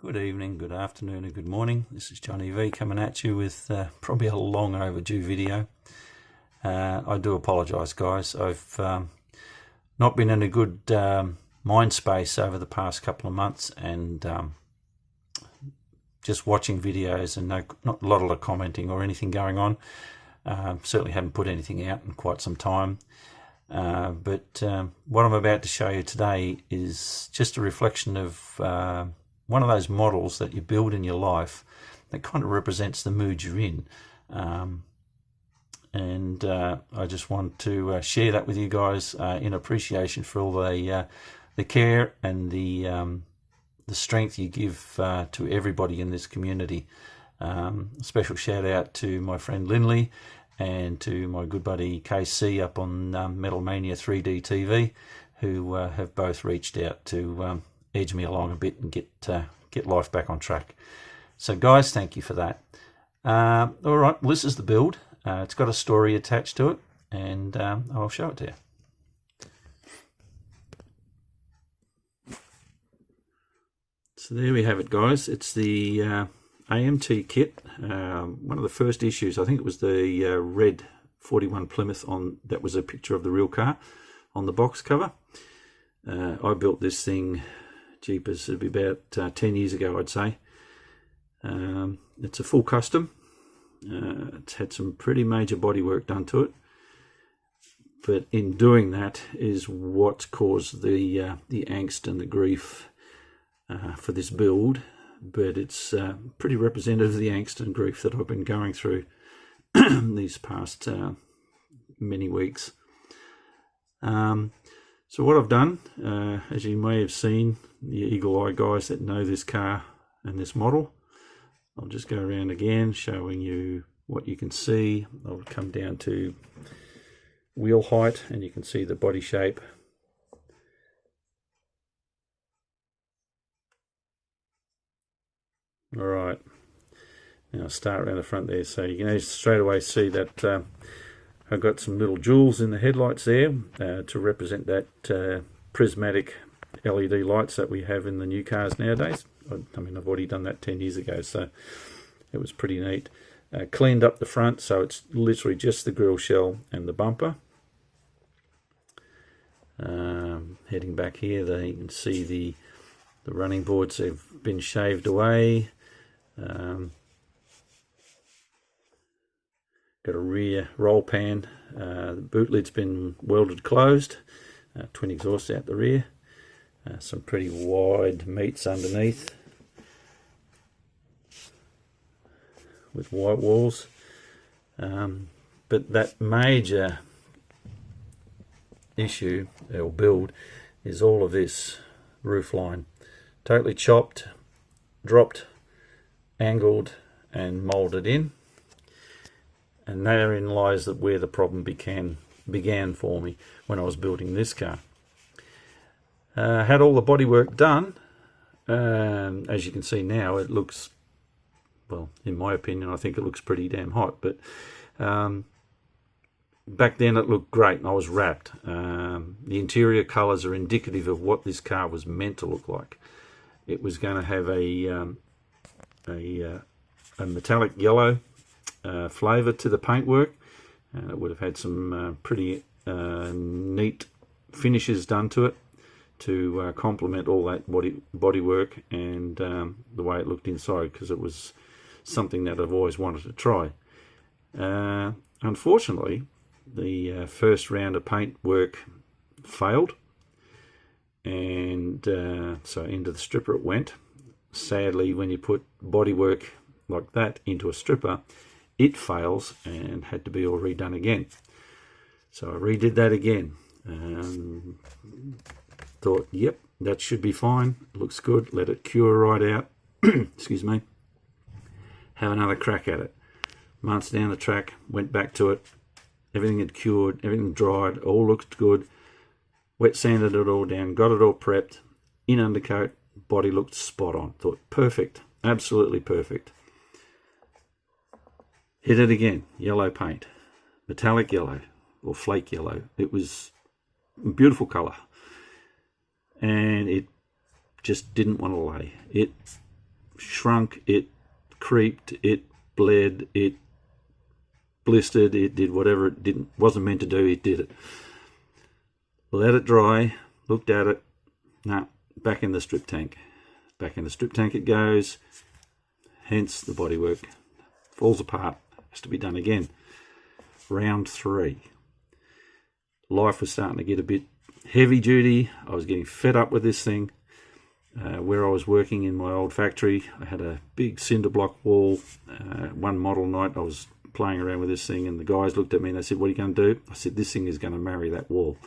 Good evening, good afternoon and good morning. This is Johnny V coming at you with probably a long overdue video. I do apologise guys, I've not been in a good mind space over the past couple of months, and just watching videos and not a lot of commenting or anything going on. Certainly haven't put anything out in quite some time. But what I'm about to show you today is just a reflection of one of those models that you build in your life that kind of represents the mood you're in. I just want to share that with you guys in appreciation for all the care and the strength you give to everybody in this community. A special shout out to my friend Lindley and to my good buddy KC up on Metal Mania 3D TV, who have both reached out to edge me along a bit and get life back on track. So guys, thank you for that. All right, well, this is the build. It's got a story attached to it, and I'll show it to you. So there we have it, guys. It's the AMT kit. One of the first issues, I think it was the red 41 Plymouth that was a picture of the real car on the box cover. I built this thing, jeepers, it'd be about 10 years ago, I'd say. It's a full custom. It's had some pretty major bodywork done to it, but in doing that is what's caused the angst and the grief for this build. But it's pretty representative of the angst and grief that I've been going through these past many weeks. So what I've done, as you may have seen, the eagle-eye guys that know this car and this model, I'll just go around again showing you what you can see. I'll come down to wheel height and you can see the body shape. All right, now I'll start around the front there, so you can straight away see that I've got some little jewels in the headlights there to represent that prismatic LED lights that we have in the new cars nowadays. I mean, I've already done that 10 years ago, so it was pretty neat. Cleaned up the front, so it's literally just the grille shell and the bumper. Heading back here, there you can see the running boards have been shaved away. Got a rear roll pan. The boot lid's been welded closed. Twin exhaust out the rear. Some pretty wide meats underneath with white walls. But that major issue or build is all of this roof line. Totally chopped, dropped, angled and molded in, and therein lies where the problem began for me when I was building this car. Had all the bodywork done. As you can see now, it looks, well, in my opinion, I think it looks pretty damn hot, but back then it looked great and I was wrapped. The interior colours are indicative of what this car was meant to look like. It was going to have a metallic yellow flavour to the paintwork, and it would have had some pretty neat finishes done to it to complement all that bodywork and the way it looked inside, because it was something that I've always wanted to try. Unfortunately, the first round of paint work failed, and so into the stripper it went. Sadly, when you put bodywork like that into a stripper, it fails and had to be all redone again. So I redid that again. Thought, yep, that should be fine. Looks good. Let it cure right out. Excuse me. Have another crack at it. Months down the track, went back to it. Everything had cured, everything dried, all looked good. Wet sanded it all down, got it all prepped. In undercoat, body looked spot on. Thought, perfect, absolutely perfect. Hit it again, yellow paint, metallic yellow or flake yellow. It was a beautiful colour, and it just didn't want to lay. It shrunk, it creeped, it bled, it blistered, it did whatever it wasn't meant to do, it did it. Let it dry, looked at it, back in the strip tank. Back in the strip tank it goes, hence the bodywork. Falls apart, has to be done again. Round 3. Life was starting to get a bit heavy duty. I was getting fed up with this thing. Where I was working in my old factory, I had a big cinder block wall. One model night I was playing around with this thing, and the guys looked at me and they said, "What are you going to do?" I said, "This thing is going to marry that wall."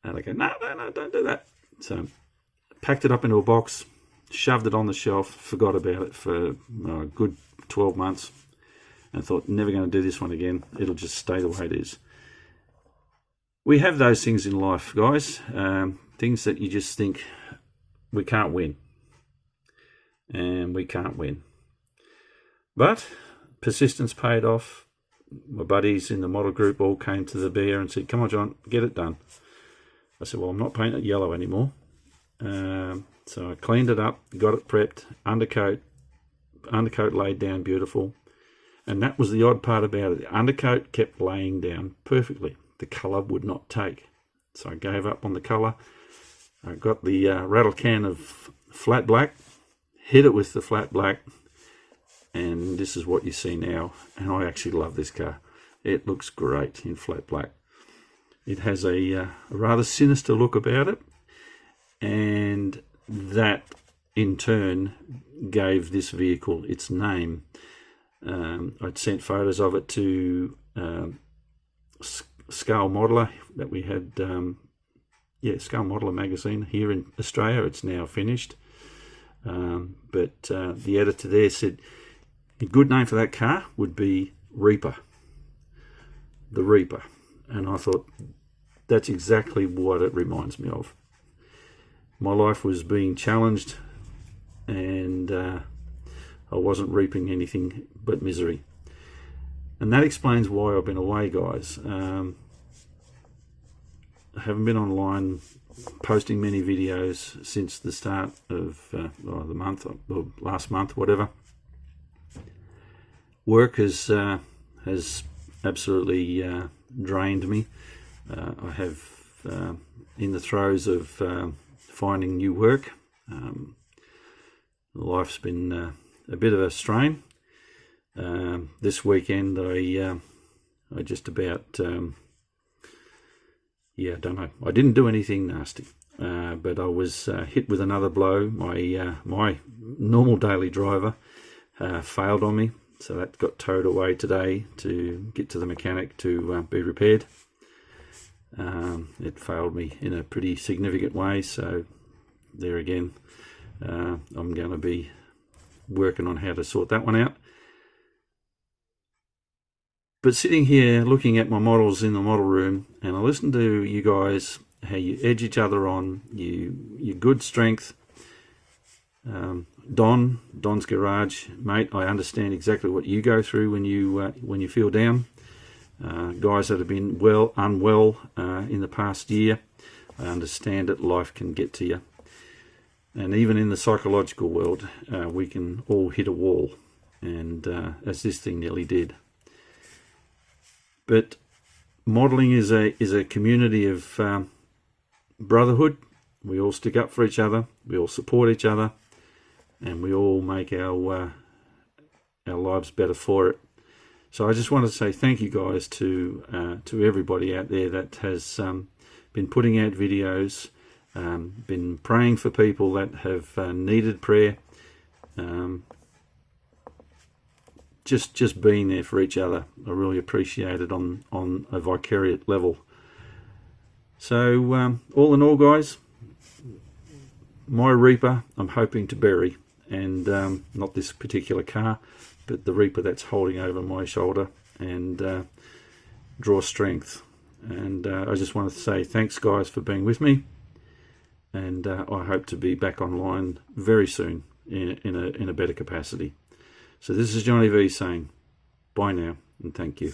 And they go, no, don't do that. So packed it up into a box, shoved it on the shelf, forgot about it for a good 12 months, and thought, never going to do this one again. It'll just stay the way it is. We have those things in life, guys. Things that you just think, we can't win. And we can't win. But persistence paid off. My buddies in the model group all came to the beer and said, "Come on, John, get it done." I said, "Well, I'm not painting it yellow anymore." So I cleaned it up, got it prepped, undercoat laid down beautiful. And that was the odd part about it. The undercoat kept laying down perfectly. The colour would not take. So I gave up on the colour. I got the rattle can of flat black, hit it with the flat black, and this is what you see now. And I actually love this car. It looks great in flat black. It has a rather sinister look about it, and that in turn gave this vehicle its name. I'd sent photos of it to Scale Modeler that we had, Scale Modeler magazine here in Australia. It's now finished, but the editor there said a good name for that car would be Reaper, the Reaper. And I thought, that's exactly what it reminds me of. My life was being challenged, and I wasn't reaping anything but misery. And that explains why I've been away, guys. I haven't been online posting many videos since the start of the month, or last month, whatever. Work has absolutely drained me. I have in the throes of finding new work. Life's been a bit of a strain. This weekend I just about I don't know, I didn't do anything nasty, but I was hit with another blow. My normal daily driver failed on me, so that got towed away today to get to the mechanic to be repaired. It failed me in a pretty significant way, so there again, I'm going to be working on how to sort that one out. But sitting here looking at my models in the model room, and I listen to you guys, how you edge each other on, your good strength. Don's garage, mate, I understand exactly what you go through when you feel down. Guys that have been unwell in the past year, I understand that life can get to you. And even in the psychological world, we can all hit a wall, and as this thing nearly did. But modelling is a community of brotherhood. We all stick up for each other, we all support each other, and we all make our lives better for it. So I just want to say thank you, guys, to everybody out there that has been putting out videos, been praying for people that have needed prayer, just being there for each other. I really appreciate it on a vicarious level. So all in all, guys, my Reaper I'm hoping to bury, and not this particular car, but the Reaper that's holding over my shoulder and draw strength. And I just want to say thanks, guys, for being with me, and I hope to be back online very soon in a better capacity. So this is Johnny V saying bye now, and thank you.